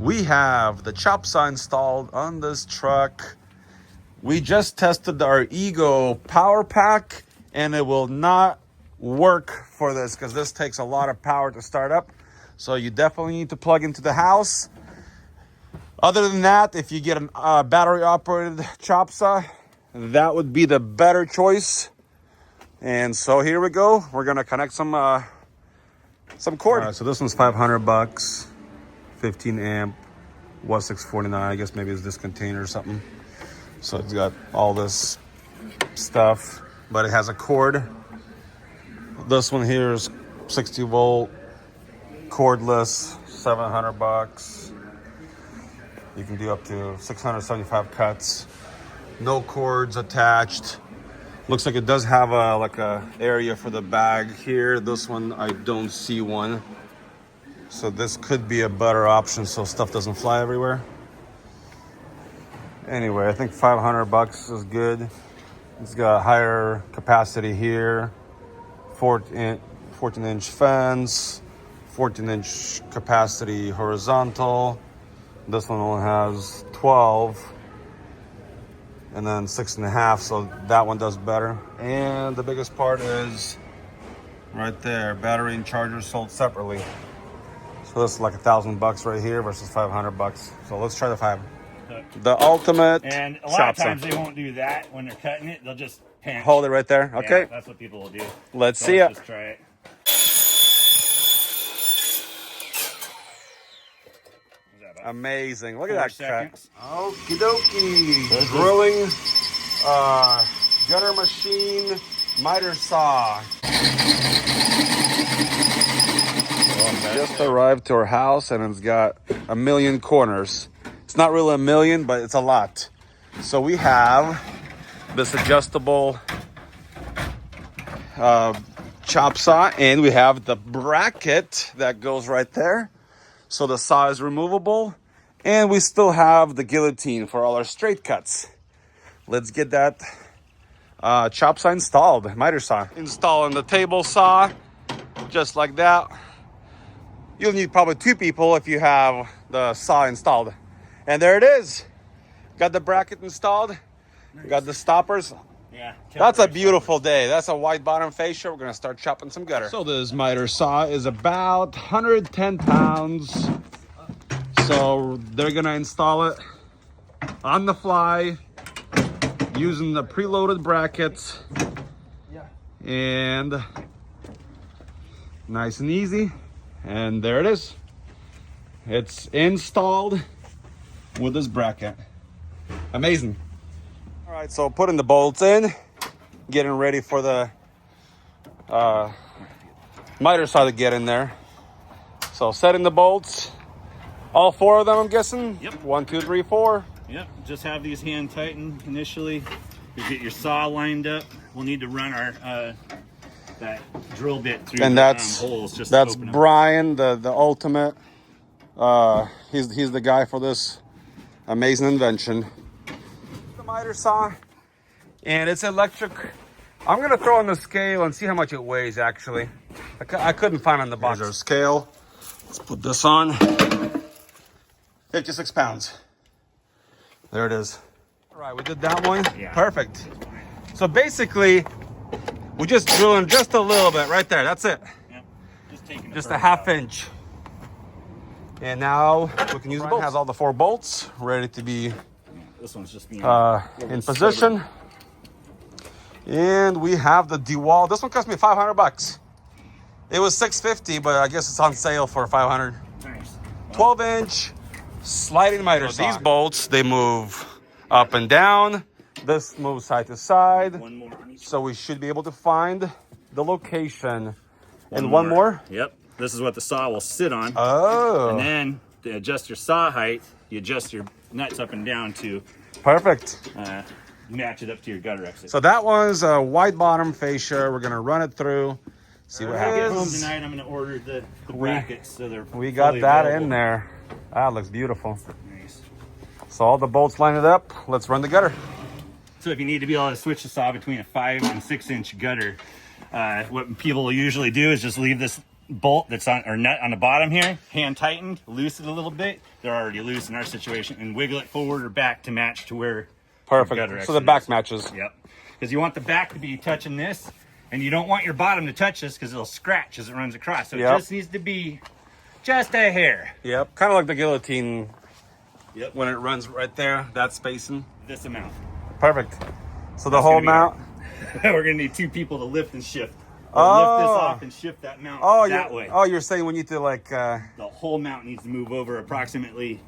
We have the chop saw installed on this truck. We just tested our Ego power pack and it will not work for this because this takes a lot of power to start up. So you definitely need to plug into the house. Other than that, if you get a battery operated chop saw, that would be the better choice. And so here we go. We're gonna connect some cord. All right, so this one's $500, 15 amp, 1649. I guess maybe it's discontinued or something. So it's got all this stuff, but it has a cord. This one here is 60 volt, cordless, $700. You can do up to 675 cuts. No cords attached. Looks like it does have a area for the bag here. This one, I don't see one. So this could be a better option so stuff doesn't fly everywhere. Anyway, I think $500 is good. It's got higher capacity here. 14-inch fence, 14-inch capacity horizontal. This one only has 12. And then 6.5, so that one does better. And the biggest part is right there, battery and charger sold separately. So this is like $1,000 right here versus $500. So let's try the 5. The ultimate. And a lot of times they won't do that when they're cutting it. They'll just pinch. Hold it right there. Okay. Yeah, that's what people will do. Let's see it. Just try it. Amazing. Look at that seconds. cut. Okie dokie. Drilling, gunner machine, miter saw. Just arrived to our house and it's got a million corners. It's not really a million, but it's a lot. So we have this adjustable chop saw and we have the bracket that goes right there. So the saw is removable, and we still have the guillotine for all our straight cuts. Let's get that chop saw installed, miter saw. Installing the table saw, just like that. You'll need probably 2 people if you have the saw installed. And there it is. Got the bracket installed, got the stoppers. Yeah, that's a beautiful day. That's a wide bottom fascia. We're gonna start chopping some gutter. So this miter saw is about 110 pounds. So they're gonna install it on the fly using the preloaded brackets. And nice and easy. And there it is. It's installed with this bracket. Amazing. All right, so putting the bolts in, getting ready for the miter saw to get in there. So setting the bolts, all 4 of them, I'm guessing? Yep. 1, 2, 3, 4. Yep, just have these hand tightened initially. You get your saw lined up. We'll need to run our that drill bit through and the holes. Just that's Brian, the ultimate. He's the guy for this amazing invention. The miter saw, and it's electric. I'm gonna throw on the scale and see how much it weighs. Actually, I couldn't find on the box. Here's our scale. Let's put this on. 56 pounds. There it is. All right, we did that one. Yeah. Perfect. So basically, we're just drilling just a little bit right there. That's it. Yep. Just a ½ inch. And now we can use the bolts. It has all the 4 bolts ready to be this one's just being in position. And we have the DeWalt. This one cost me $500. It was $650, but I guess it's on sale for $500. Nice. 12-inch sliding miter saw. These bolts, they move up and down. This moves side to side. One more. So we should be able to find the location. One more. Yep. This is what the saw will sit on. Oh. And then to adjust your saw height, you adjust your nuts up and down to perfect. Match it up to your gutter exit. So that one's a wide bottom fascia. We're gonna run it through, see what happens. Home tonight, I'm gonna order the brackets so they're we got that available. in there. That looks beautiful. Nice. So all the bolts lined it up. Let's run the gutter. So if you need to be able to switch the saw between a 5 and 6 inch gutter, what people will usually do is just leave this bolt that's on, or nut on the bottom here, hand tightened, loose it a little bit. They're already loose in our situation, and wiggle it forward or back to match to where Perfect. So the back matches. Yep. Because you want the back to be touching this, and you don't want your bottom to touch this because it'll scratch as it runs across. So it just needs to be just a hair. Yep. Kind of like the guillotine. Yep. When it runs right there, that spacing. This amount. Perfect. So the whole mount. We're gonna need 2 people to lift and shift. Or lift this off and shift that mount that way. Oh, you're saying we need to like... The whole mount needs to move over approximately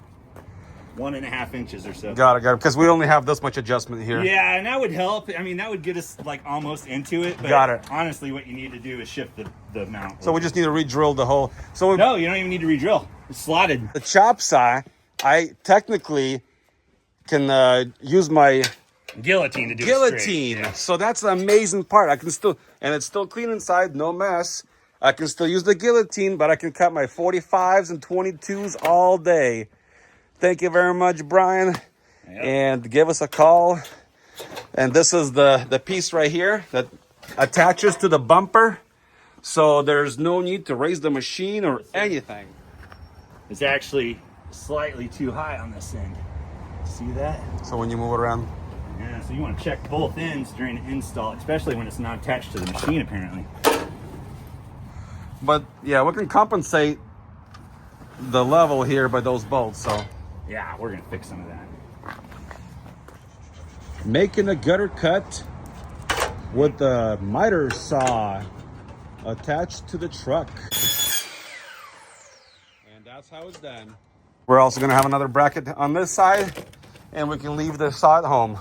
1.5 inches or so. Got it. Because we only have this much adjustment here. Yeah, and that would help. I mean, that would get us like almost into it. But got it. Honestly, what you need to do is shift the mount. So we just need to re-drill the hole. So no, you don't even need to re-drill. It's slotted. The chop saw, I technically can use my guillotine to do guillotine. Yeah. So that's the amazing part. I can still, and it's still clean inside, no mess. I can still use the guillotine, but I can cut my 45s and 22s all day. Thank you very much, Brian. Yep. And give us a call. And this is the piece right here that attaches to the bumper. So there's no need to raise the machine or anything. It's actually slightly too high on this end. See that? So when you move it around. Yeah, so you want to check both ends during the install, especially when it's not attached to the machine, apparently. But yeah, we can compensate the level here by those bolts, so. Yeah, we're gonna fix some of that. Making a gutter cut with the miter saw attached to the truck. And that's how it's done. We're also gonna have another bracket on this side, and we can leave the saw at home.